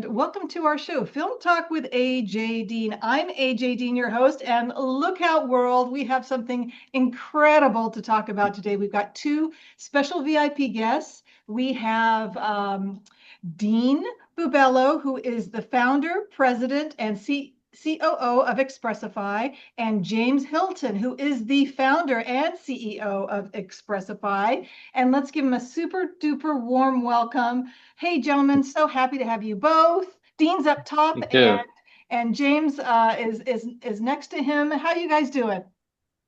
and welcome to our show, Film Talk with AJ Dean. I'm AJ Dean, your host, and look out, world, we have something incredible to talk about today. We've got two special VIP guests. We have Dean Bubello, who is the founder, president, and COO of Xpressify, and James Hilton, who is the founder and CEO of Xpressify. And let's give him a super duper warm welcome. Hey, gentlemen, so happy to have you both. Dean's up top, Thank you. and James is next to him. How you guys doing?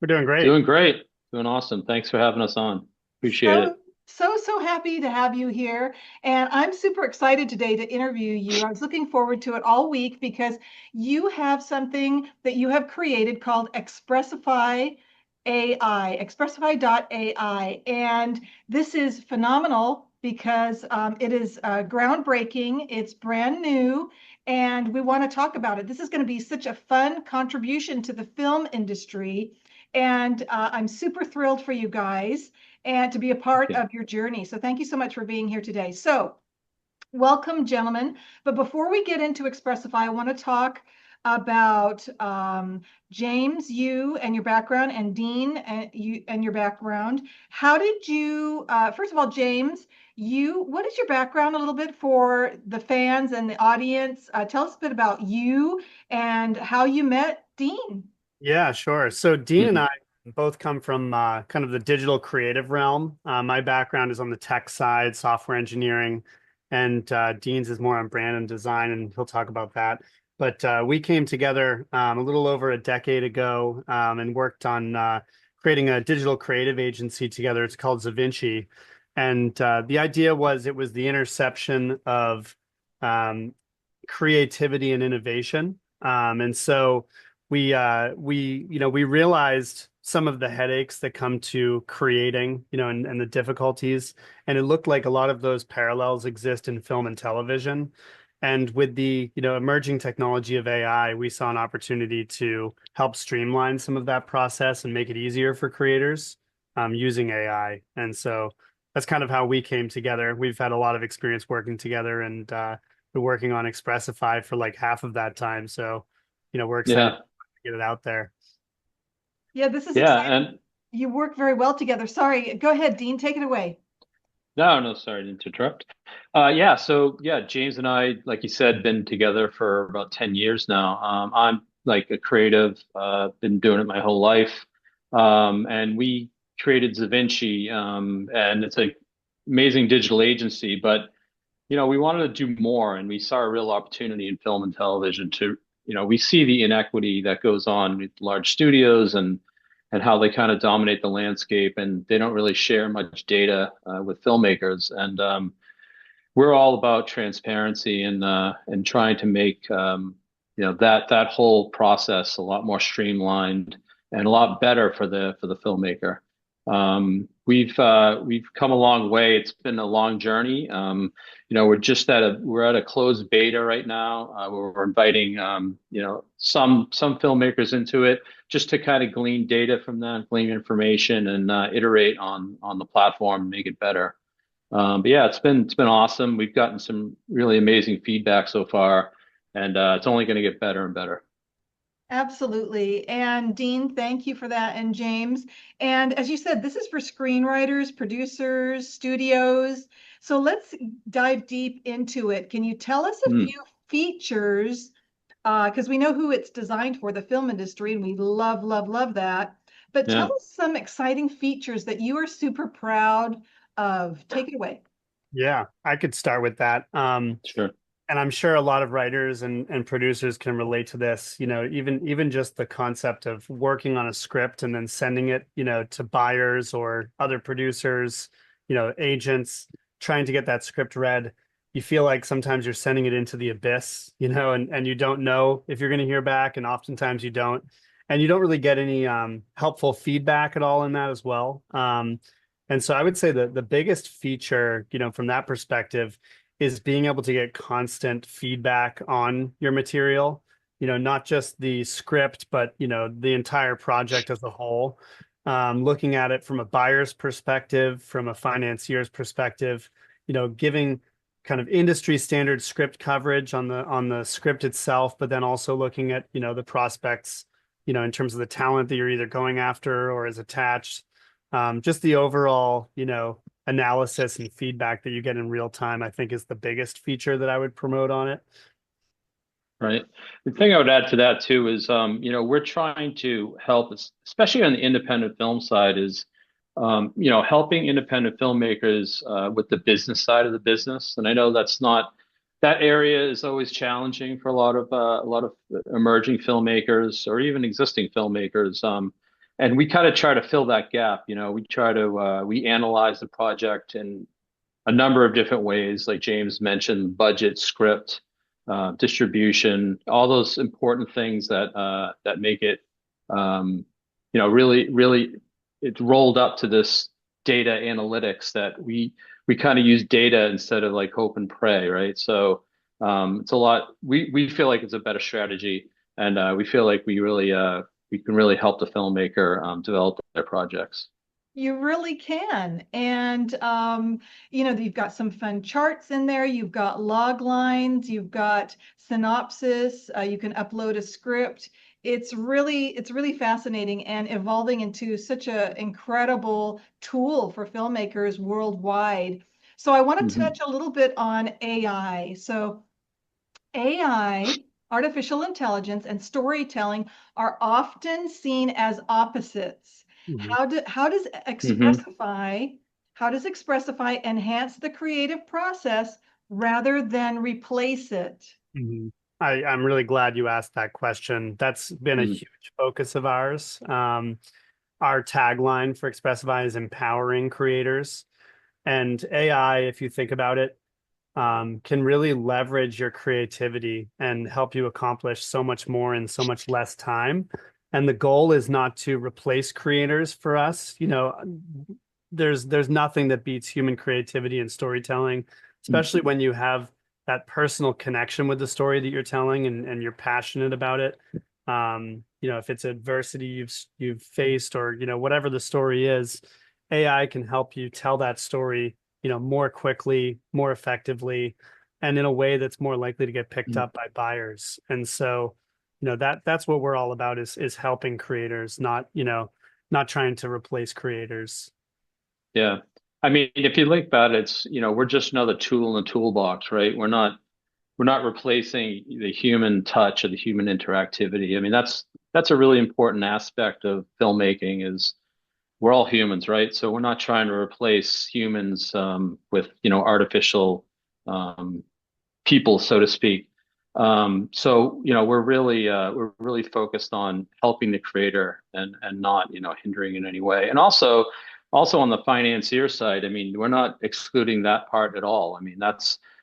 We're doing great. Doing great. Doing awesome. Thanks for having us on. Appreciate it. So happy to have you here. And I'm super excited today to interview you. I was looking forward to it all week because you have something that you have created called Xpressify AI, Xpressify.ai. And this is phenomenal because it is groundbreaking, it's brand new, and we want to talk about it. This is going to be such a fun contribution to the film industry. And I'm super thrilled for you guys and to be a part of your journey. So thank you so much for being here today. So welcome, gentlemen. But before we get into Xpressify, I want to talk about James, you and your background, and Dean, and you and your background. How did you, first of all, James, what is your background a little bit for the fans and the audience? Tell us a bit about you and how you met Dean. Yeah, sure. So Dean and I both come from kind of the digital creative realm. My background is on the tech side, software engineering, and Dean's is more on brand and design, and he'll talk about that. But we came together a little over a decade ago and worked on creating a digital creative agency together. It's called Xavinci. And the idea was it was the intersection of creativity and innovation. And so we realized some of the headaches that come to creating, and the difficulties. And it looked like a lot of those parallels exist in film and television. And with the, emerging technology of AI, we saw an opportunity to help streamline some of that process and make it easier for creators using AI. And so that's kind of how we came together. We've had a lot of experience working together and been working on Xpressify for like half of that time. So, we're excited to get it out there. Yeah, this is exciting. And you work very well together. Sorry, go ahead, Dean, take it away. No, sorry to interrupt. James and I, like you said, been together for about 10 years now. I'm like a creative, been doing it my whole life. And we created Xavinci, and it's an amazing digital agency, but we wanted to do more, and we saw a real opportunity in film and television to, we see the inequity that goes on with large studios and how they kind of dominate the landscape, and they don't really share much data with filmmakers. And we're all about transparency and trying to make that whole process a lot more streamlined and a lot better for the filmmaker. We've come a long way. It's been a long journey. We're at a closed beta right now. We're inviting some filmmakers into it just to kind of glean data from them, glean information, and iterate on the platform and make it better. But yeah, it's been awesome. We've gotten some really amazing feedback so far, and it's only going to get better and better. Absolutely. And Dean, thank you for that. And James. And as you said, this is for screenwriters, producers, studios. So let's dive deep into it. Can you tell us a few features? Because we know who it's designed for, the film industry, and we love, love, love that. But tell us some exciting features that you are super proud of. Take it away. Yeah, I could start with that. Sure. And I'm sure a lot of writers and producers can relate to this, even just the concept of working on a script and then sending it, to buyers or other producers, agents, trying to get that script read. You feel like sometimes you're sending it into the abyss, and you don't know if you're going to hear back. And oftentimes you don't. And you don't really get any helpful feedback at all in that as well. And so I would say that the biggest feature, from that perspective, is being able to get constant feedback on your material, not just the script, but, the entire project as a whole. Looking at it from a buyer's perspective, from a financier's perspective, giving kind of industry standard script coverage on the script itself, but then also looking at, the prospects, in terms of the talent that you're either going after or is attached. Just the overall, analysis and feedback that you get in real time, I think is the biggest feature that I would promote on it. Right. The thing I would add to that too is, we're trying to help, especially on the independent film side, is, helping independent filmmakers with the business side of the business. And I know that area is always challenging for a lot of emerging filmmakers or even existing filmmakers. And we kind of try to fill that gap. We analyze the project in a number of different ways, like James mentioned, budget, script, distribution, all those important things that make it, really, it's rolled up to this data analytics that we kind of use data instead of like hope and pray, right? So it's a lot. We feel like it's a better strategy, and we feel like we can really help the filmmaker develop their projects. You really can. And, you've got some fun charts in there. You've got log lines, you've got synopsis, you can upload a script. It's really fascinating and evolving into such an incredible tool for filmmakers worldwide. So I want to touch a little bit on AI. So AI, artificial intelligence, and storytelling are often seen as opposites. How does Xpressify enhance the creative process rather than replace it? I'm really glad you asked that question. That's been a huge focus of ours. Our tagline for Xpressify is empowering creators. And AI, if you think about it, can really leverage your creativity and help you accomplish so much more in so much less time. And the goal is not to replace creators for us. There's nothing that beats human creativity and storytelling, especially when you have that personal connection with the story that you're telling and you're passionate about it. If it's adversity you've faced or, whatever the story is, AI can help you tell that story, more quickly, more effectively, and in a way that's more likely to get picked up by buyers. And so, that's what we're all about is helping creators, not trying to replace creators. Yeah. I mean, if you think about it, it's, we're just another tool in the toolbox, right? We're not replacing the human touch or the human interactivity. I mean, that's a really important aspect of filmmaking is we're all humans, right? So we're not trying to replace humans with, artificial people, so to speak. So, we're really focused on helping the creator and not, hindering in any way. And also on the financier side, I mean, we're not excluding that part at all. I mean,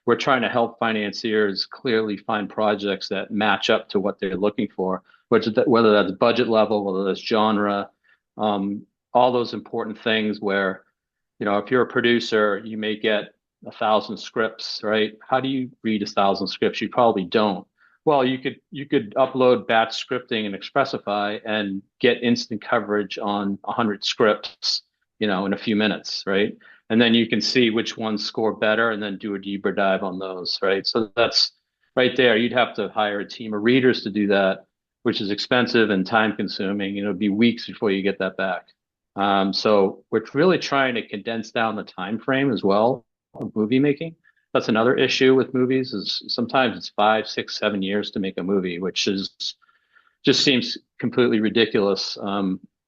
we're trying to help financiers clearly find projects that match up to what they're looking for, whether that's budget level, whether that's genre, all those important things where, if you're a producer, you may get 1,000 scripts, right? How do you read 1,000 scripts? You probably don't. Well, you could upload batch scripting in Xpressify and get instant coverage on 100 scripts, in a few minutes, right? And then you can see which ones score better and then do a deeper dive on those, right? So that's right there. You'd have to hire a team of readers to do that, which is expensive and time consuming. It'll be weeks before you get that back. So we're really trying to condense down the time frame as well of movie making. That's another issue with movies is sometimes it's 5, 6, 7 years to make a movie, which just seems completely ridiculous.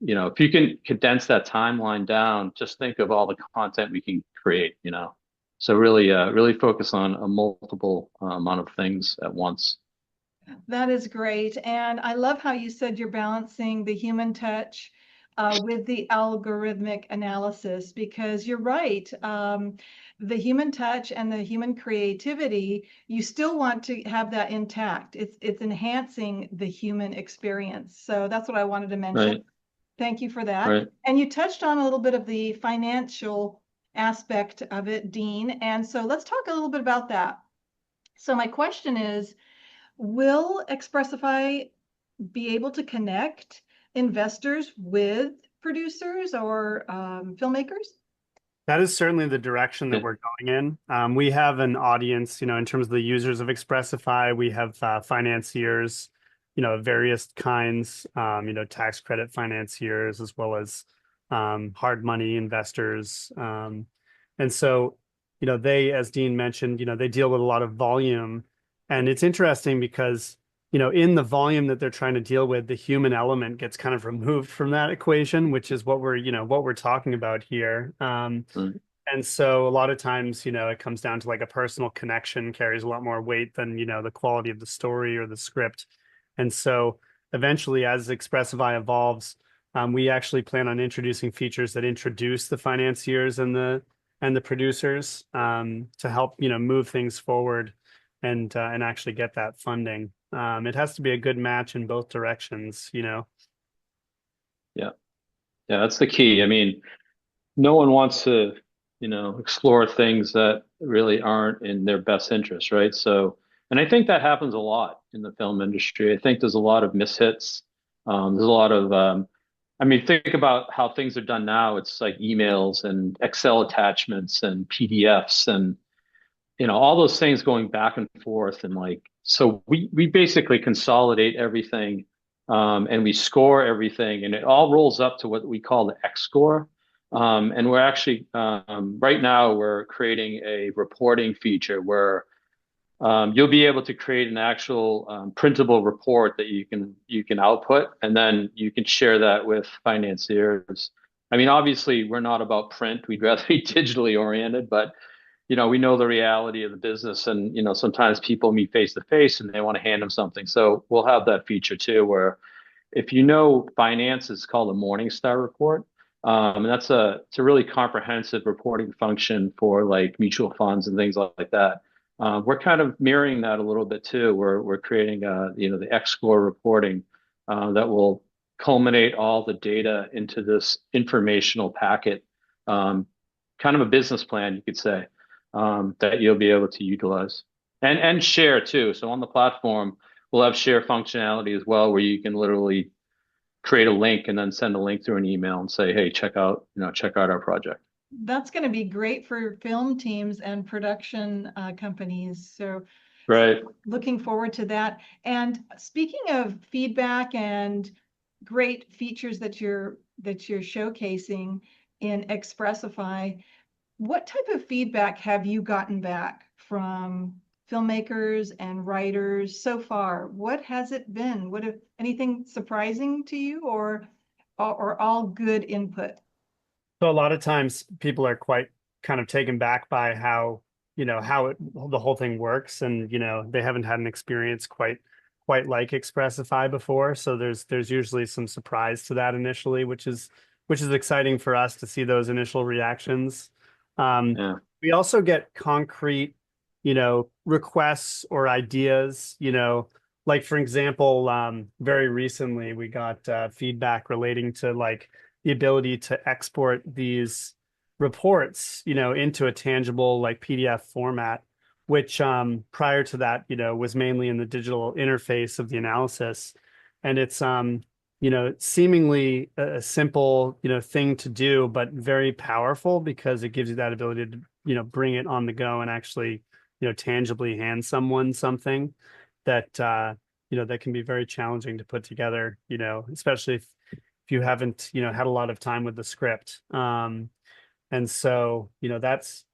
If you can condense that timeline down, just think of all the content we can create, So really focus on a multiple amount of things at once. That is great. And I love how you said you're balancing the human touch with the algorithmic analysis, because you're right. The human touch and the human creativity, you still want to have that intact. It's enhancing the human experience. So that's what I wanted to mention. Right. Thank you for that. Right. And you touched on a little bit of the financial aspect of it, Dean. And so let's talk a little bit about that. So my question is, will Xpressify be able to connect investors with producers or filmmakers? That is certainly the direction that Yeah. we're going in. We have an audience, in terms of the users of Xpressify, we have financiers, of various kinds, tax credit financiers, as well as hard money investors. And so, they, as Dean mentioned, they deal with a lot of volume. And it's interesting because, in the volume that they're trying to deal with, the human element gets kind of removed from that equation, which is what we're talking about here. Right. And so a lot of times, it comes down to like a personal connection carries a lot more weight than, the quality of the story or the script. And so eventually, as Xpressify evolves, we actually plan on introducing features that introduce the financiers and the producers, to help, move things forward and actually get that funding. It has to be a good match in both directions. Yeah. Yeah, that's the key. I mean, no one wants to, explore things that really aren't in their best interest, right? So, and I think that happens a lot in the film industry. I think there's a lot of mishits. There's a lot of, I mean, think about how things are done now. It's like emails and Excel attachments and PDFs and, all those things going back and forth. And like, so we basically consolidate everything, and we score everything, and it all rolls up to what we call the X score. And we're actually, right now, we're creating a reporting feature where you'll be able to create an actual printable report that you can output, and then you can share that with financiers. I mean, obviously, we're not about print. We'd rather be digitally oriented, but we know the reality of the business, and sometimes people meet face to face and they want to hand them something. So we'll have that feature too, where if finance, is called a Morningstar report. And it's a really comprehensive reporting function for like mutual funds and things like that. We're kind of mirroring that a little bit too. We're creating the X score reporting that will culminate all the data into this informational packet, kind of a business plan, you could say, that you'll be able to utilize and share too. So on the platform, we'll have share functionality as well, where you can literally create a link and then send a link through an email and say, hey, check out our project. That's going to be great for film teams and production companies. So Right. looking forward to that. And speaking of feedback and great features that you're showcasing in Xpressify, what type of feedback have you gotten back from filmmakers and writers so far? What has it been? What if anything surprising to you, or all good input? So a lot of times people are quite kind of taken back by how, the whole thing works, and they haven't had an experience quite like Xpressify before. So there's usually some surprise to that initially, which is exciting for us to see those initial reactions. Yeah. We also get concrete, requests or ideas, like for example, very recently we got feedback relating to like the ability to export these reports, into a tangible like PDF format, which prior to that, was mainly in the digital interface of the analysis. And it's seemingly a simple, thing to do, but very powerful because it gives you that ability to, bring it on the go and actually, tangibly hand someone something that that can be very challenging to put together, especially if you haven't, had a lot of time with the script. And so, that's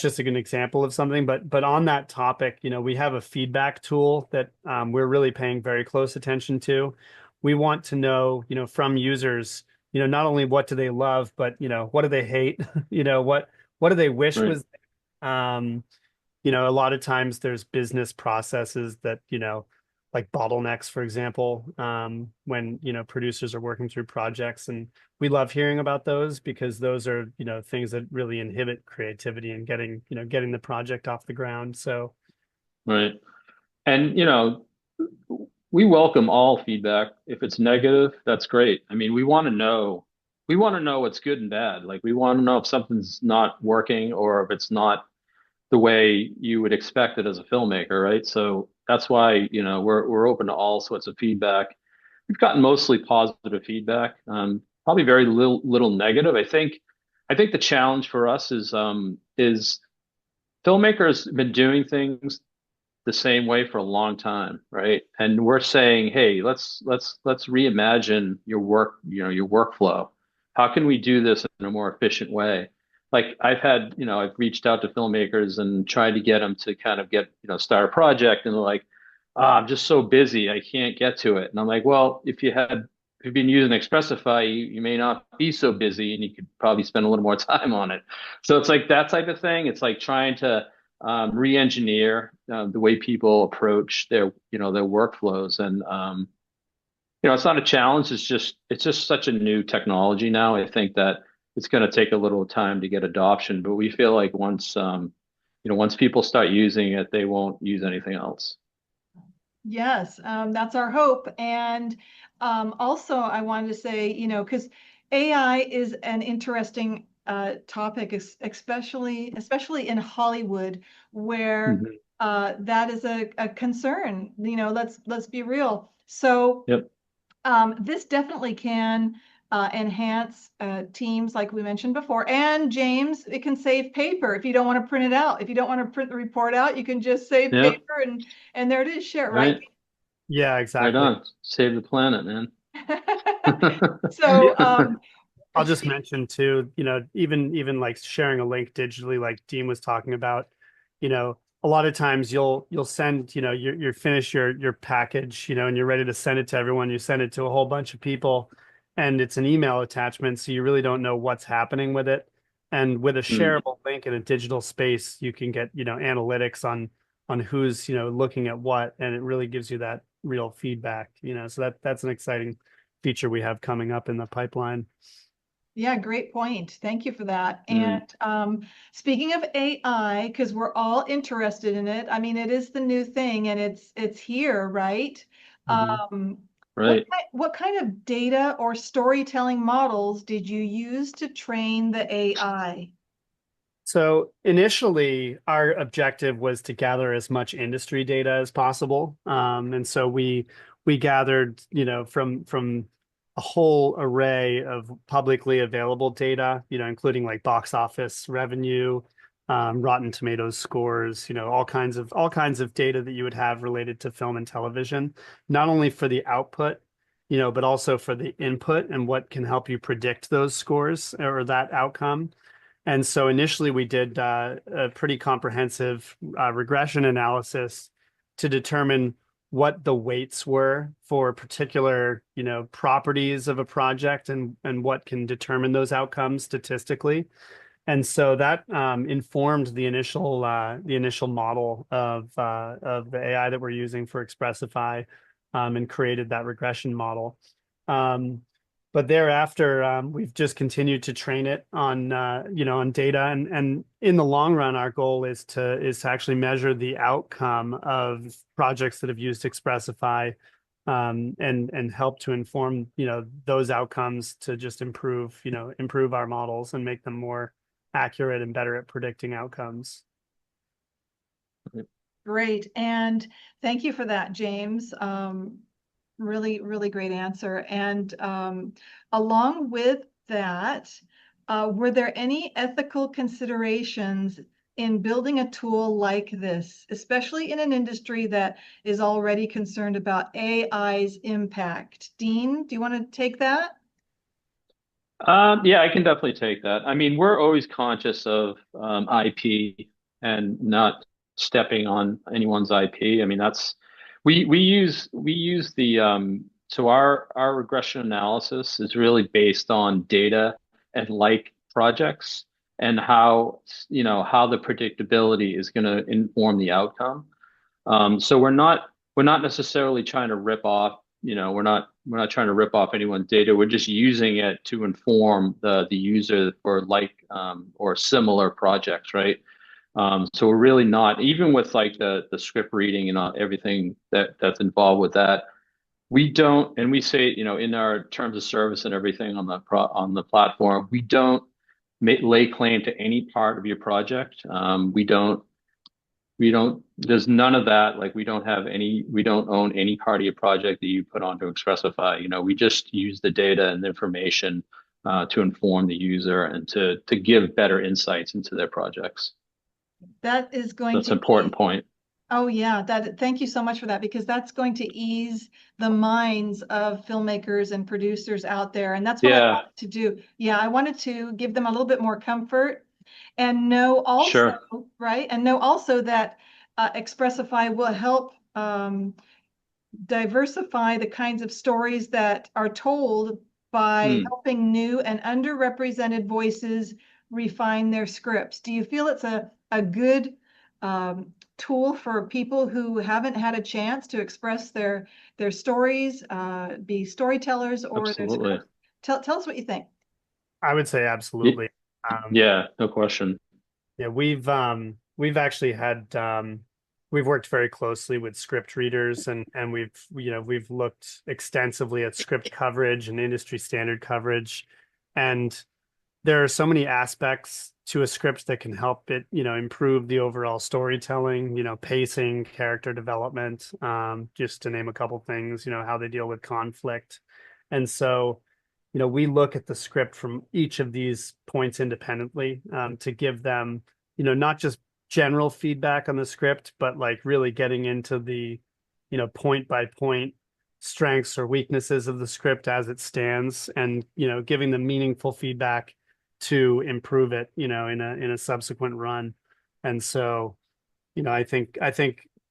just a good example of something. But on that topic, we have a feedback tool that we're really paying very close attention to. We want to know, from users, not only what do they love, but what do they hate? What do they wish Right. was, um, a lot of times there's business processes that, like bottlenecks, for example, when, producers are working through projects. And we love hearing about those because those are, things that really inhibit creativity and getting the project off the ground. So, Right. And, we welcome all feedback. If it's negative, that's great. I mean, we want to know what's good and bad. Like we want to know if something's not working or if it's not the way you would expect it as a filmmaker, right? So that's why, we're open to all sorts of feedback. We've gotten mostly positive feedback, probably very little negative. I think I think the challenge for us is filmmakers have been doing things the same way for a long time, right? And we're saying, hey, let's reimagine your work, your workflow. How can we do this in a more efficient way? Like I've reached out to filmmakers and tried to get them to kind of start a project, and they're like, I'm just so busy, I can't get to it. And I'm like, well, if you've been using Xpressify, you may not be so busy, and you could probably spend a little more time on it. So it's like that type of thing. It's like trying to re-engineer the way people approach their workflows, and it's not a challenge. It's just such a new technology now. I think that it's going to take a little time to get adoption, but we feel like once people start using it, they won't use anything else. Yes, that's our hope. And also, I wanted to say, because AI is an interesting topic, especially in Hollywood, where Mhm. that is a concern. Let's be real. So Yep. this definitely can enhance teams, like we mentioned before. And James, it can save paper if you don't want to print it out. If you don't want to print the report out, you can just save Yep. paper and there it is, share it, right? Right. Yeah, Right exactly. on. Save the planet, man. So, I'll just mention too, even like sharing a link digitally, like Dean was talking about, a lot of times you'll send, you're finished your package, and you're ready to send it to everyone. You send it to a whole bunch of people, and it's an email attachment, so you really don't know what's happening with it. And with a Mm. shareable link in a digital space, you can get, analytics on who's, looking at what, and it really gives you that real feedback, So that's an exciting feature we have coming up in the pipeline. yeah, great point. Thank you for that. Mm. And speaking of AI, because we're all interested in it, I mean, it is the new thing and it's here, right? Mhm. Um, Right. what kind of data or storytelling models did you use to train the AI? So initially, our objective was to gather as much industry data as possible, and so we gathered, from a whole array of publicly available data, including like box office revenue, Rotten Tomatoes scores, all kinds of data that you would have related to film and television, not only for the output, but also for the input and what can help you predict those scores or that outcome. And so initially we did a pretty comprehensive regression analysis to determine what the weights were for particular, properties of a project and what can determine those outcomes statistically. And so that informed the initial model of the AI that we're using for Xpressify, and created that regression model. Um, but thereafter, we've just continued to train it on data, and in the long run, our goal is to actually measure the outcome of projects that have used Xpressify, and help to inform those outcomes to just improve our models and make them more accurate and better at predicting outcomes. Great. And thank you for that, James. Really, really great answer. And along with that, were there any ethical considerations in building a tool like this, especially in an industry that is already concerned about AI's impact? Dean, do you want to take that? Yeah, I can definitely take that. I mean, we're always conscious of IP and not stepping on anyone's IP. I mean, we use the so our regression analysis is really based on data and like projects, and how the predictability is going to inform the outcome. So we're not necessarily trying to rip off, we're not trying to rip off anyone's data. We're just using it to inform the user for or similar projects, right? So we're really not, even with like the script reading and everything that's involved with that. We don't, and we say, in our terms of service and everything on the platform, we don't lay claim to any part of your project. There's none of that. Like we don't own any part of your project that you put onto Xpressify. We just use the data and the information to inform the user and to give better insights into their projects. That is going That's to an important point. Oh yeah, thank you so much for that, because that's going to ease the minds of filmmakers and producers out there. And that's what I Yeah, wanted to do. Yeah, I wanted to give them a little bit more comfort and know also, sure. right? And know also that Xpressify will help diversify the kinds of stories that are told by Hmm. helping new and underrepresented voices refine their scripts. Do you feel it's a good tool for people who haven't had a chance to express their stories, be storytellers or their Absolutely. scripts? Tell us what you think. I would say absolutely. Yeah, no question. Yeah, we've actually had we've worked very closely with script readers, and we've looked extensively at script coverage and industry standard coverage, and there are so many aspects to a script that can help it, improve the overall storytelling, pacing, character development, just to name a couple things, how they deal with conflict. And so, we look at the script from each of these points independently, to give them, not just general feedback on the script, but like really getting into the, point by point strengths or weaknesses of the script as it stands, and, giving them meaningful feedback to improve it, in a subsequent run. And so, I think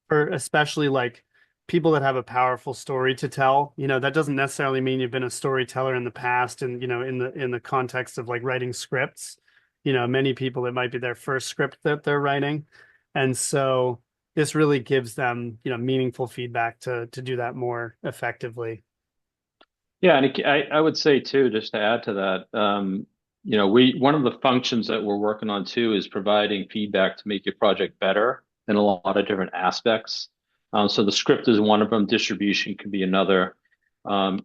for especially like people that have a powerful story to tell, that doesn't necessarily mean you've been a storyteller in the past, and in the context of like writing scripts, many people, it might be their first script that they're writing. And so this really gives them, meaningful feedback to do that more effectively. Yeah, and I would say too, just to add to that, we one of the functions that we're working on too is providing feedback to make your project better in a lot of different aspects. So the script is one of them. Distribution could be another.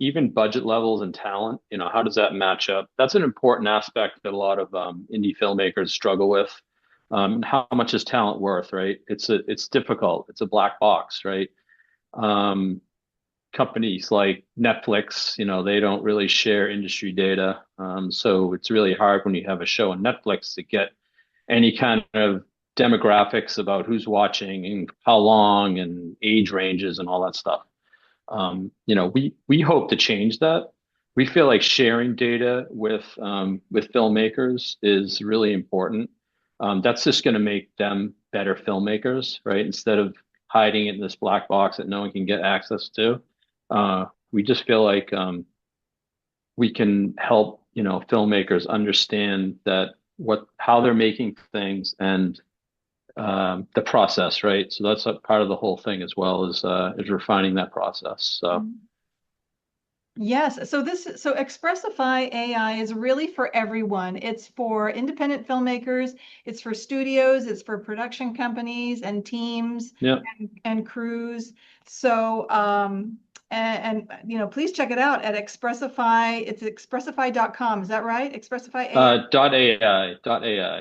Even budget levels and talent. How does that match up? That's an important aspect that a lot of indie filmmakers struggle with. How much is talent worth, right? It's difficult. It's a black box, right? Companies like Netflix, they don't really share industry data. So it's really hard when you have a show on Netflix to get any kind of demographics about who's watching and how long and age ranges and all that stuff. We hope to change that. We feel like sharing data with filmmakers is really important. That's just going to make them better filmmakers, right? Instead of hiding it in this black box that no one can get access to. We just feel like we can help, filmmakers understand that how they're making things and the process, right? So that's a part of the whole thing as well, is refining that process. So Yes, so Xpressify AI is really for everyone. It's for independent filmmakers, it's for studios, it's for production companies and teams yeah, and crews. So please check it out at Xpressify. It's xpressify.com. Is that right? Xpressify AI. .ai. Yeah.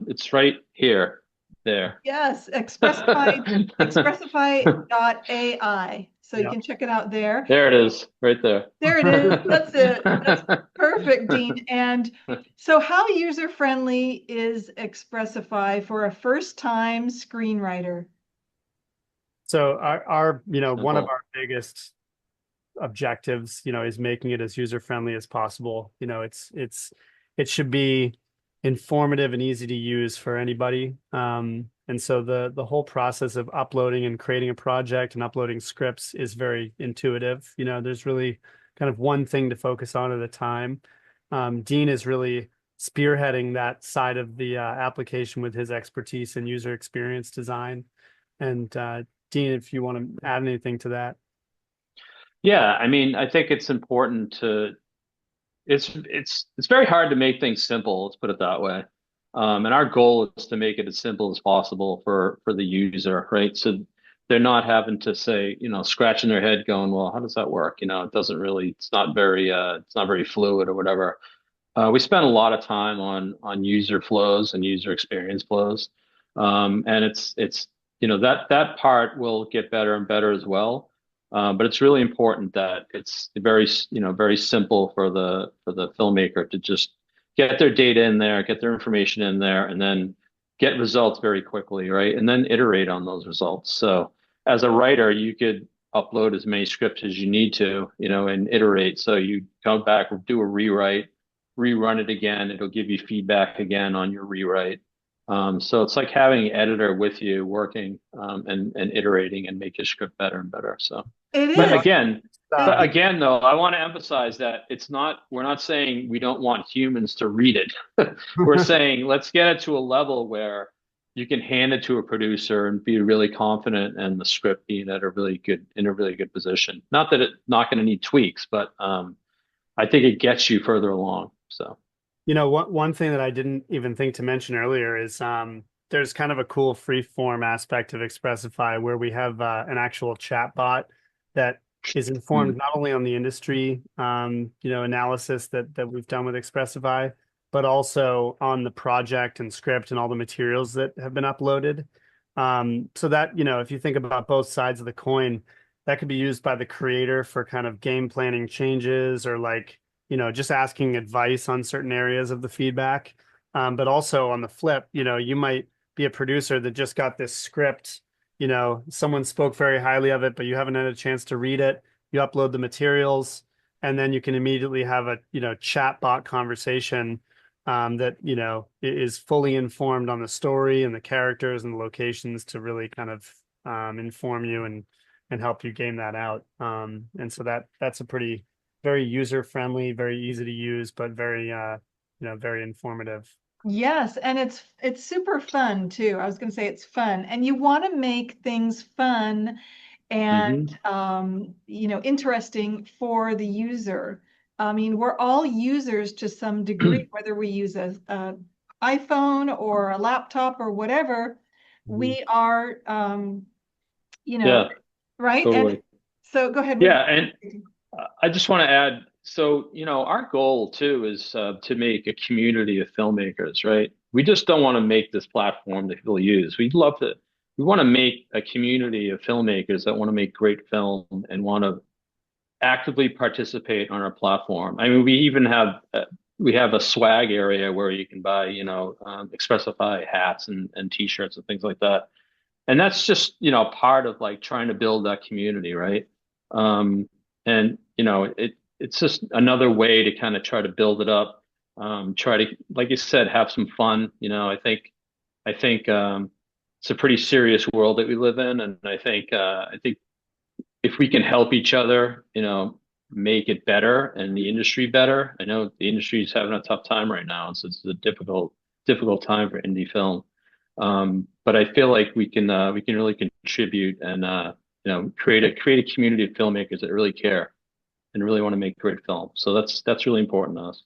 It's right here, there. Yes, Xpressify.ai. So you Yeah. can check it out there. There it is, right there. There it is. That's it. That's perfect, Dean. And so how user-friendly is Xpressify for a first-time screenwriter? So our one of Simple. our biggest objectives, is making it as user friendly as possible. It should be informative and easy to use for anybody. And so the whole process of uploading and creating a project and uploading scripts is very intuitive. There's really kind of one thing to focus on at a time. Dean is really spearheading that side of the application with his expertise in user experience design. And Dean, if you want to add anything to that. Yeah, I mean, I think it's important to it's very hard to make things simple, let's put it that way. And our goal is to make it as simple as possible for the user, right? So they're not having to say, scratching their head going, well, how does that work? It doesn't really, it's not very fluid or whatever. We spend a lot of time on user flows and user experience flows. And it's that part will get better and better as well. But it's really important that it's very, very simple for the filmmaker to just get their data in there, get their information in there, and then get results very quickly, right? And then iterate on those results. So as a writer, you could upload as many scripts as you need to, and iterate. So you come back, do a rewrite, rerun it again. It'll give you feedback again on your rewrite. So it's like having an editor with you working and iterating and make your script better and better. So, It but is. again, though, I want to emphasize that we're not saying we don't want humans to read it. We're saying let's get it to a level where you can hand it to a producer and be really confident in the script being in a really good position. Not that it's not going to need tweaks, but I think it gets you further along. So. One thing that I didn't even think to mention earlier is there's kind of a cool free form aspect of Xpressify where we have an actual chat bot that is informed not only on the industry analysis that we've done with Xpressify, but also on the project and script and all the materials that have been uploaded. So that, if you think about both sides of the coin, that could be used by the creator for kind of game planning changes or like just asking advice on certain areas of the feedback. But also on the flip, you might be a producer that just got this script, someone spoke very highly of it, but you haven't had a chance to read it. You upload the materials, and then you can immediately have a, chat bot conversation that, is fully informed on the story and the characters and the locations to really kind of inform you and help you game that out. And so that's a very user-friendly, very easy to use, but very, very informative. Yes, and it's super fun too. I was going to say it's fun, and you want to make things fun and interesting for the user. I mean, we're all users to some degree, whether we use a iPhone or a laptop or whatever. We are, Yeah, right? totally. And so go ahead. Yeah, and I just want to add, so, our goal too is to make a community of filmmakers, right? We just don't want to make this platform that people use. We want to make a community of filmmakers that want to make great film and want to actively participate on our platform. I mean, we have a swag area where you can buy, Xpressify hats and t-shirts and things like that. And that's just, part of like trying to build that community, right? And it's just another way to kind of try to build it up. Try to, like you said, have some fun. I think it's a pretty serious world that we live in, and I think if we can help each other, make it better and the industry better. I know the industry is having a tough time right now, so it's a difficult time for indie film. But I feel like we can really contribute and create a community of filmmakers that really care and really want to make great film. So that's really important to us.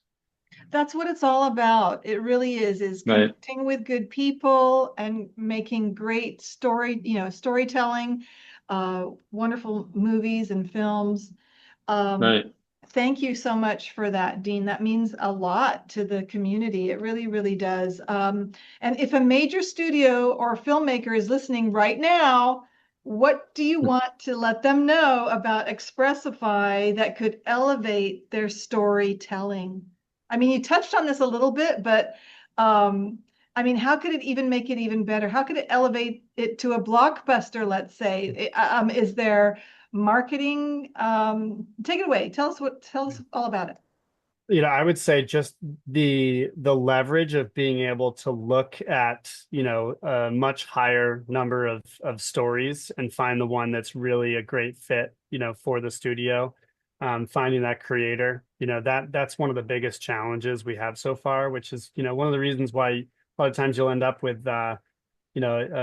That's what it's all about. It really is connecting with good people and making great storytelling, wonderful movies and films. Right. Thank you so much for that, Dean. That means a lot to the community. It really, really does. And if a major studio or filmmaker is listening right now, what do you want to let them know about Xpressify that could elevate their storytelling? I mean, you touched on this a little bit, but I mean, how could it even make it even better? How could it elevate it to a blockbuster, let's say? Is there marketing? Take it away. Tell us all about it. I would say just the leverage of being able to look at, a much higher number of stories and find the one that's really a great fit, for the studio. Finding that creator, that's one of the biggest challenges we have so far, which is, one of the reasons why a lot of times you'll end up with, a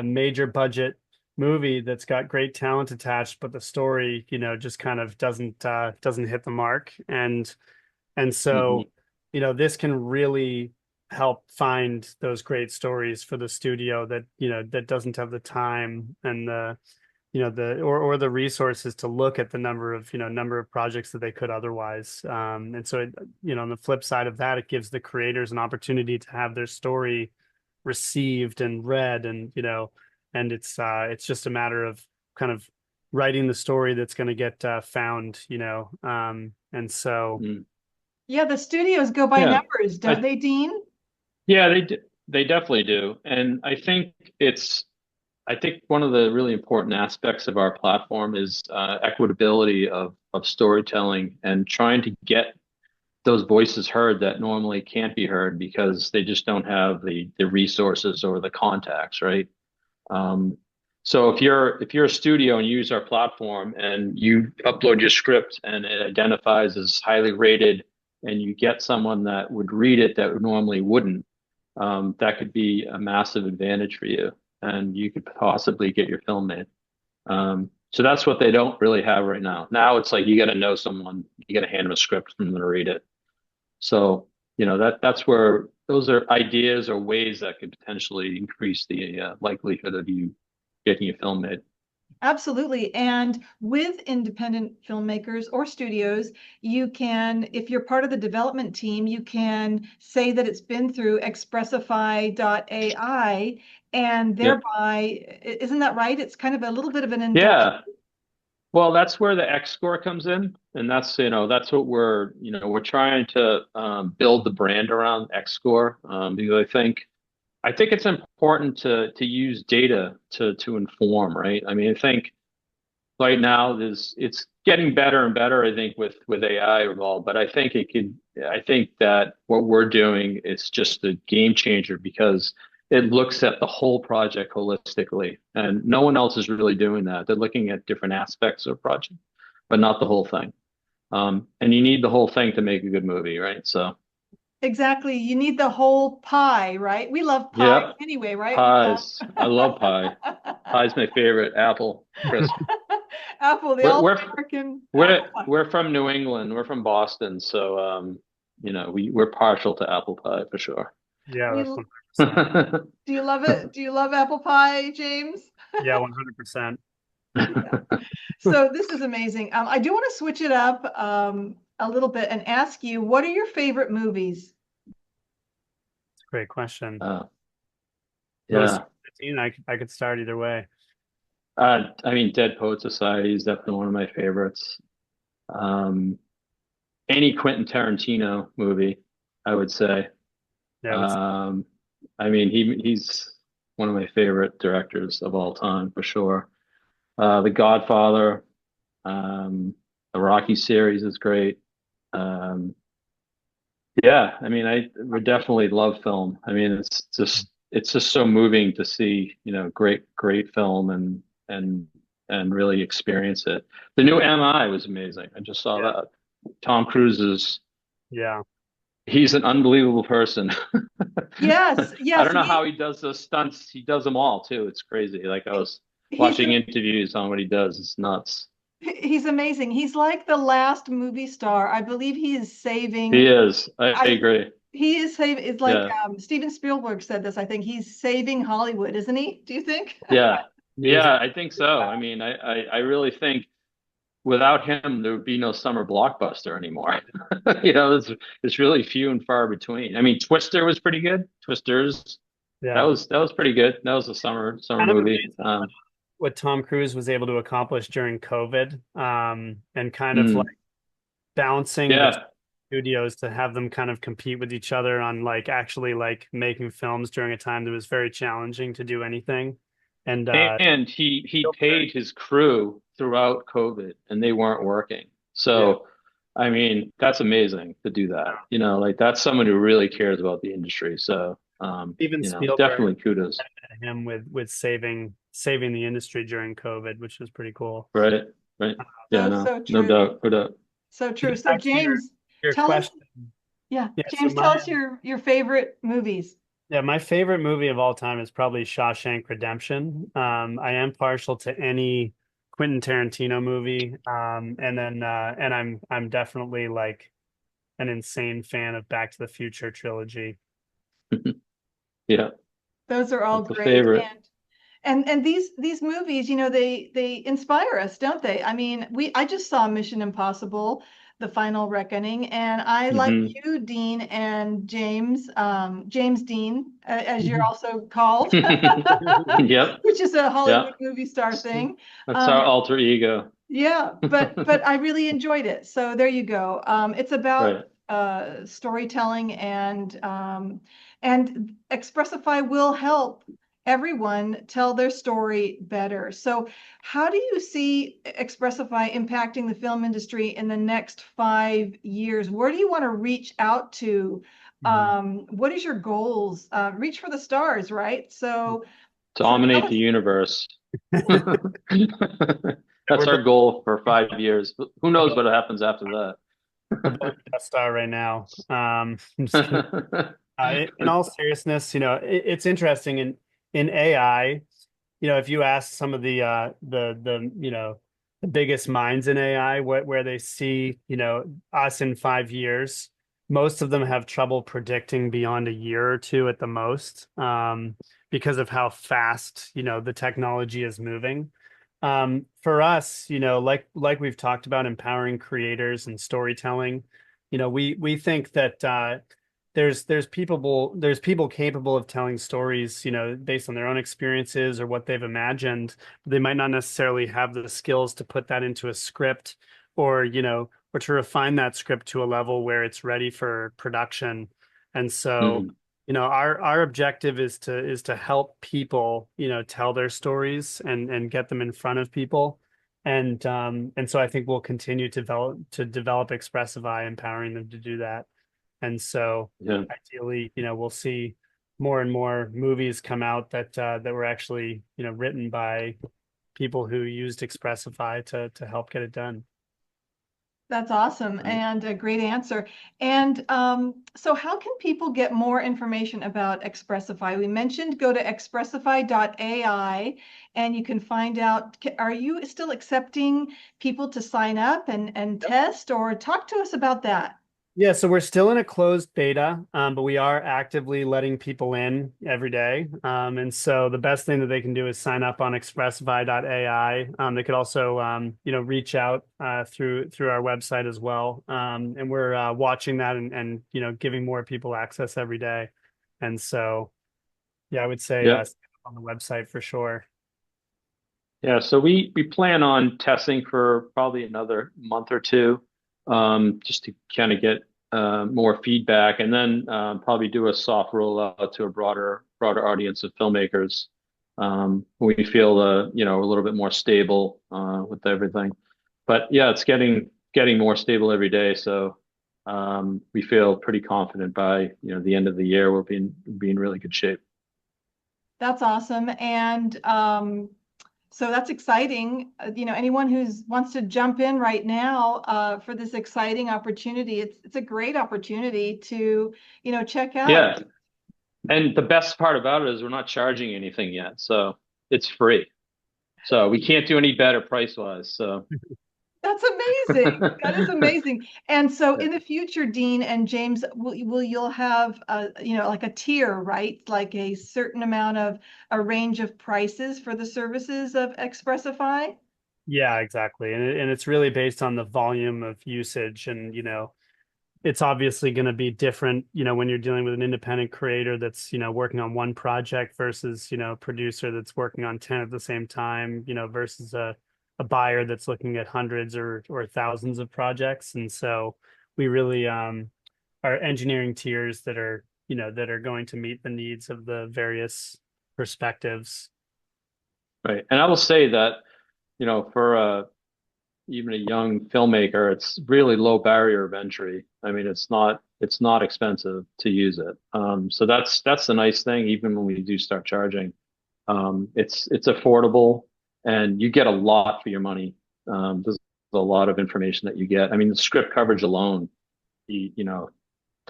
major budget movie that's got great talent attached, but the story, just kind of doesn't hit the mark. And so, this can really help find those great stories for the studio that, that doesn't have the time and the or the resources to look at the number of projects that they could otherwise. And so, on the flip side of that, it gives the creators an opportunity to have their story received and read, and and it's just a matter of kind of writing the story that's going to get found, and so Yeah, the studios go by Yeah, numbers, don't they, Dean? yeah, they definitely do, and I think one of the really important aspects of our platform is equitability of storytelling and trying to get those voices heard that normally can't be heard because they just don't have the resources or the contacts, right? Um, so if you're a studio and you use our platform and you upload your script and it identifies as highly rated and you get someone that would read it that normally wouldn't, that could be a massive advantage for you, and you could possibly get your film made. So that's what they don't really have right now. Now it's like you got to know someone, you got to hand them a script and them to read it. So, that's where those are ideas or ways that could potentially increase the likelihood of you getting a film made. Absolutely. And with independent filmmakers or studios, you can, if you're part of the development team, you can say that it's been through Xpressify.ai, and Yep. thereby, isn't that right? It's kind of a little bit of an endorsement. Yeah. Well, that's where the X score comes in, and that's what we're trying to build the brand around X score, because I think it's important to use data to inform, right? I mean, I think right now it's getting better and better, I think, with AI involved, but I think that what we're doing is just a game changer because it looks at the whole project holistically, and no one else is really doing that. They're looking at different aspects of a project, but not the whole thing. And you need the whole thing to make a good movie, right? So Exactly. You need the whole pie, right? We love pie yeah, anyway, right? We love pies. I love pie. Pie's my favorite. Apple crisp. Apple, the We're we're all-American we're apple pie. we're from New England. We're from Boston, so we're partial to apple pie for sure. Yeah, We, that's 100%. do you love it? Do you love apple pie, James? Yeah, 100%. Yeah. So this is amazing. I do want to switch it up a little bit and ask you, what are your favorite movies? It's a great question. Yeah. I could start either way. I mean, Dead Poet Society is definitely one of my favorites. Um, any Quentin Tarantino movie, I would say. Yeah, I mean, he's one of my favorite directors of all time for sure. The Godfather, the Rocky series is great. Um, yeah, I mean, I would definitely love film. I mean, it's just so moving to see, great film and really experience it. The new MI was amazing. I just saw yeah, that. Tom Cruise yeah. he's an unbelievable person. Yes, I yes, don't know how he does those stunts. He does them all too. It's crazy. Like I was he's watching interviews on what he does. It's nuts. he's amazing. He's like the last movie star. I believe he is He saving. is. I I agree. he is saving. It's like Yeah. Steven Spielberg said this. I think he's saving Hollywood, isn't he? Do you think? Yeah. He is. Yeah, I think so. I mean, I really think without him, there would be no summer blockbuster anymore. It's really few and far between. I mean, Twister was pretty good. Twisters, that Yeah. was pretty good. That was a summer Kind of movie. amazing what Tom Cruise was able to accomplish during COVID, and kind of like Mm, bouncing the yeah. studios to have them kind of compete with each other on like actually like making films during a time that was very challenging to do anything. And And he paid his crew throughout COVID and they weren't working. yeah, So, I mean, that's amazing to do that. Like that's someone who really cares about the industry. So, even Spielberg definitely kudos. credited him with saving the industry during COVID, which was pretty cool. Right. Right. Yeah, So no, so no true. doubt. No doubt. So To true. get So back to James, your tell us. question, Yeah, yeah. So James, tell us your favorite movies. my favorite movie of all time is probably Shawshank Redemption. I am partial to any Quentin Tarantino movie, and I'm definitely like an insane fan of Back to the Future trilogy. Yeah, Those are all that's a great. favorite. And these movies, they inspire us, don't they? I mean, I just saw Mission Impossible. The Final Reckoning. And I, like Hmm. you, Dean and James, James Dean, as you're also called, Yep. which is a Yeah. Hollywood movie star thing. That's our alter ego. Yeah, but I really enjoyed it. So there you go. It's about Right. storytelling, and Xpressify will help everyone tell their story better. So how do you see Xpressify impacting the film industry in the next 5 years? Where do you want to reach out to? Mhm. What is your goals? Reach for the stars, right? So tell Dominate the us. universe. We're That's our building, goal for 5 years. Who knows what happens after we're building Death Star right now. I'm just kidding. that? In all seriousness, it's interesting in AI. If you ask some of the biggest minds in AI, where they see, us in 5 years, most of them have trouble predicting beyond a year or two at the most, because of how fast, the technology is moving. For us, like we've talked about empowering creators and storytelling, we think that there's people capable of telling stories, based on their own experiences or what they've imagined. They might not necessarily have the skills to put that into a script, or to refine that script to a level where it's ready for production. And so, Mhm. our objective is to help people, tell their stories and get them in front of people. And so I think we'll continue to develop Xpressify, empowering them to do that. And so Yeah. ideally, we'll see more and more movies come out that were actually, written by people who used Xpressify to help get it done. That's awesome Right. and a great answer. And so how can people get more information about Xpressify? We mentioned go to xpressify.ai and you can find out, are you still accepting people to sign up and test, or talk to us about that? Yeah, so we're still in a closed beta, but we are actively letting people in every day. And so the best thing that they can do is sign up on xpressify.ai. They could also, reach out through our website as well. And we're watching that and giving more people access every day. And so, yeah, I would say Yeah. sign up on the website for sure. Yeah. So we plan on testing for probably another month or two, just to kind of get more feedback, and then probably do a soft rollout to a broader audience of filmmakers. We feel a little bit more stable with everything. But yeah, it's getting more stable every day. So we feel pretty confident by the end of the year we'll be in really good shape. That's awesome. And so that's exciting. Anyone who's wants to jump in right now for this exciting opportunity, it's a great opportunity to, check out. Yeah. And the best part about it is we're not charging anything yet. So it's free. So we can't do any better price wise. So That's amazing. That is amazing. And so yeah. in the future, Dean and James, you'll have like a tier, right? Like a certain amount of a range of prices for the services of Xpressify. Yeah, exactly. And it's really based on the volume of usage. And, it's obviously going to be different, when you're dealing with an independent creator that's, working on one project versus, a producer that's working on 10 at the same time, versus a buyer that's looking at hundreds or thousands of projects. And so we really are engineering tiers that are going to meet the needs of the various perspectives. Right. And I will say that, for even a young filmmaker, it's really low barrier of entry. I mean, it's not expensive to use it. So that's the nice thing. Even when we do start charging, it's affordable, and you get a lot for your money. There's a lot of information that you get. I mean, the script coverage alone, the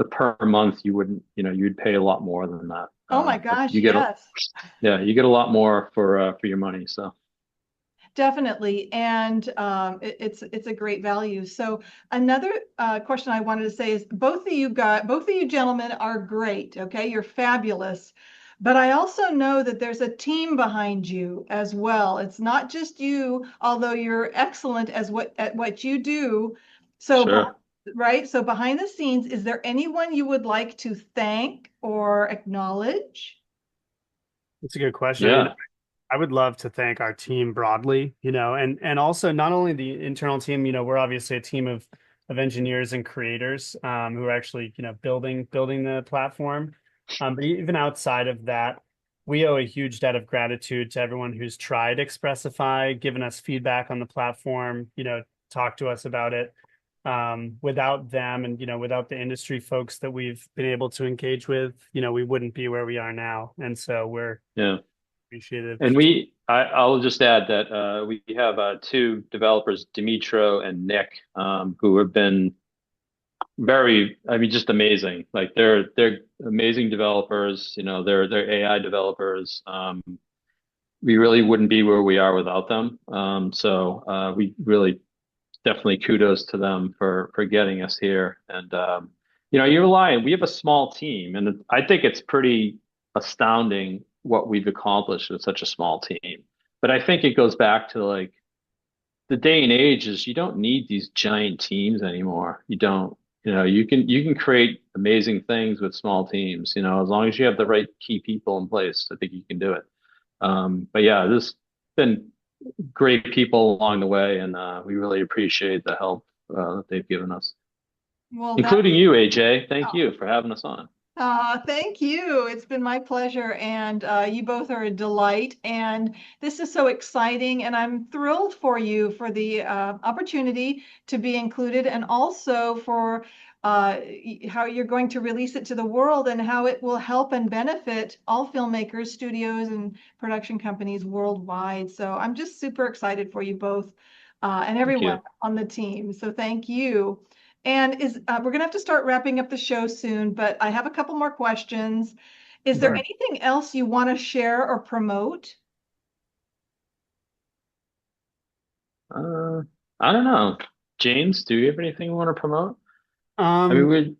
per month you wouldn't, you'd pay a lot more than that. Oh my But gosh, yes. you get a lot more for your money. So Definitely, and it's a great value. So another question I wanted to say is both of you gentlemen are great. Okay, you're fabulous, but I also know that there's a team behind you as well. It's not just you, although you're excellent at what you do. So, Sure. right. So behind the scenes, is there anyone you would like to thank or acknowledge? That's a good question. I mean, Yeah. I would love to thank our team broadly, and also not only the internal team, we're obviously a team of engineers and creators who are actually, building the platform. But even outside of that, we owe a huge debt of gratitude to everyone who's tried Xpressify, given us feedback on the platform, talked to us about it. Without them and, without the industry folks that we've been able to engage with, we wouldn't be where we are now. And so we're Yeah. appreciative. And I'll just add that we have two developers, Dimitro and Nick, who have been I mean, just amazing. Like they're amazing developers. They're AI developers. We really wouldn't be where we are without them. So we really definitely kudos to them for getting us here. And you're lying. We have a small team, and I think it's pretty astounding what we've accomplished with such a small team. But I think it goes back to like the day and age is you don't need these giant teams anymore. You don't. You can create amazing things with small teams. As long as you have the right key people in place, I think you can do it. But yeah, this has been great people along the way, and we really appreciate the help that they've given us, Well, including you, AJ. Thank you for having us on. thank you. It's been my pleasure. And you both are a delight. And this is so exciting. And I'm thrilled for you for the opportunity to be included and also for how you're going to release it to the world and how it will help and benefit all filmmakers, studios, and production companies worldwide. So I'm just super excited for you both and Thank everyone you. on the team. So thank you. And we're going to have to start wrapping up the show soon, but I have a couple more questions. Is there Sure. anything else you want to share or promote? Uh, I don't know. James, do you have anything you want to promote? I mean, Um,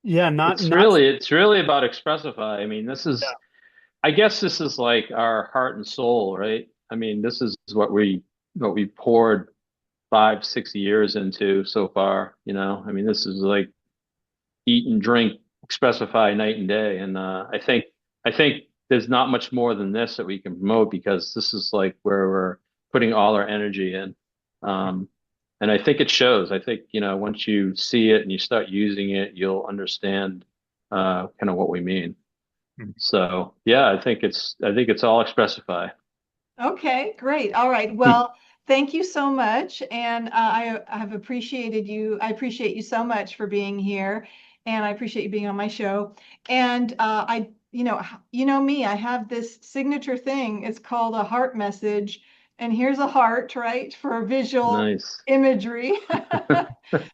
yeah, not it's not really it's really about Expressify. I mean, yeah. I guess this is like our heart and soul, right? I mean, this is what we poured 5, 6 years into so far. I mean, this is like eat and drink Expressify night and day. And I think there's not much more than this that we can promote because this is like where we're putting all our energy in. Um, and I think it shows. I think, once you see it and you start using it, you'll understand kind of what we mean. So yeah, I think it's all Expressify. Okay, great. All right. Well, thank you so much. And I have appreciated you. I appreciate you so much for being here. And I appreciate you being on my show. And you know me, I have this signature thing. It's called a heart message. And here's a heart, right, for visual Nice. imagery.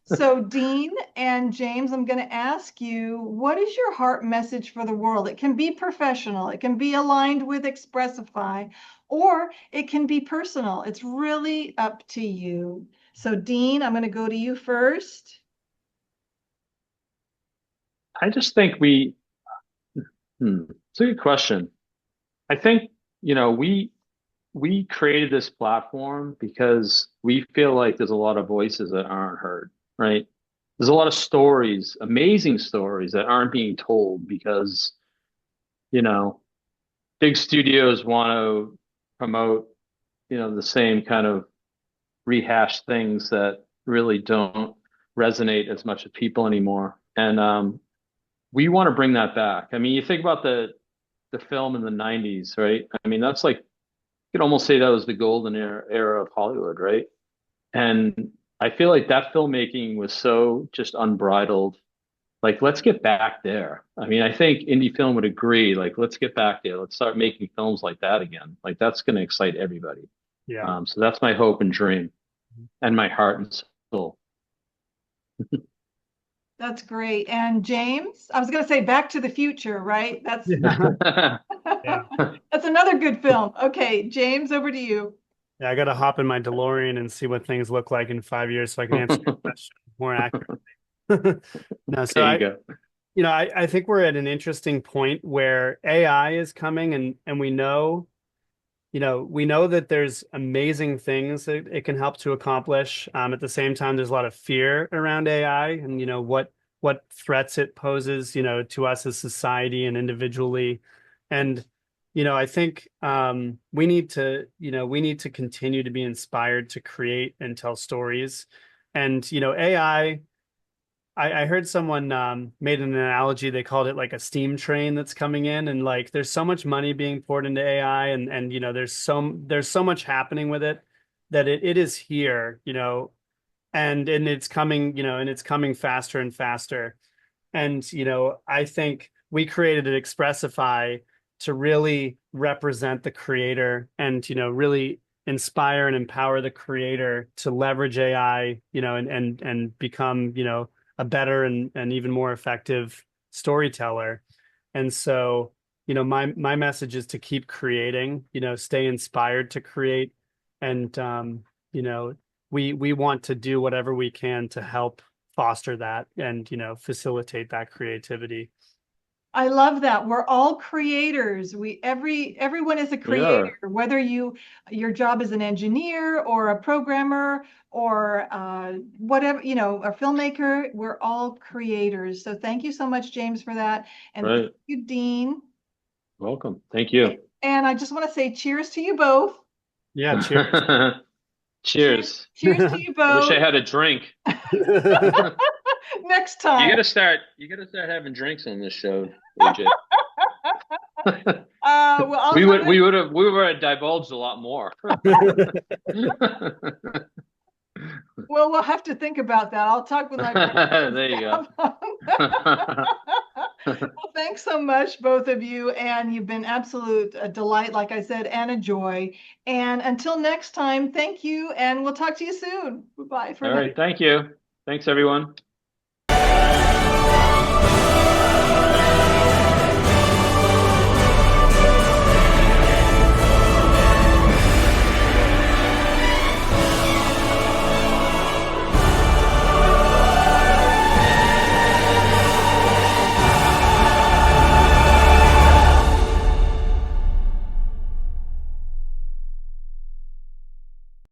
So, Dean and James, I'm going to ask you, what is your heart message for the world? It can be professional, it can be aligned with Expressify, or it can be personal. It's really up to you. So, Dean, I'm going to go to you first. I just think it's a good question. I think, we created this platform because we feel like there's a lot of voices that aren't heard, right? There's a lot of stories, amazing stories that aren't being told because, you know, big studios want to promote, the same kind of rehashed things that really don't resonate as much with people anymore. And we want to bring that back. I mean, you think about the film in the 90s, right? I mean, that's like you could almost say that was the golden era of Hollywood, right? And I feel like that filmmaking was so just unbridled. Like, let's get back there. I mean, I think indie film would agree. Like, let's get back there. Let's start making films like that again. Like, that's going to excite everybody. Yeah. So that's my hope and dream, and my heart and soul. That's great. And James, I was going to say Back to the Future, right? That's Yeah. that's another good film. Okay, James, over to you. Yeah, I got to hop in my DeLorean and see what things look like in 5 years so I can answer your question more accurately. No, so There you go. I think we're at an interesting point where AI is coming and we know, we know that there's amazing things that it can help to accomplish. At the same time, there's a lot of fear around AI and, what threats it poses, to us as society and individually. And, I think we need to continue to be inspired to create and tell stories. And, AI, I heard someone made an analogy. They called it like a steam train that's coming in, and like there's so much money being poured into AI, and there's so much happening with it that it is here, and it's coming, and it's coming faster and faster. And I think we created an Xpressify to really represent the creator and really inspire and empower the creator to leverage AI, and become, a better and even more effective storyteller. And so, my message is to keep creating, stay inspired to create. And, we want to do whatever we can to help foster that and, facilitate that creativity. I love that. We're all creators. Everyone is a creator, whether your job is an engineer or a programmer or whatever, a filmmaker, we're all creators. So thank you so much, James, for that. And thank you, Dean. Welcome. Thank you. And I just want to say cheers to you both. Yeah, cheers. Cheers. Cheers to you both. I wish I had a drink. Next time. You gotta start having drinks on this show, AJ. Well, we would have divulged a lot more. Well, we'll have to think about that. I'll talk with my there you go. Well, thanks so much, both of you. And you've been absolute delight, like I said, and a joy. And until next time, thank you. And we'll talk to you soon. Goodbye. All right. Thank you. Thanks, everyone.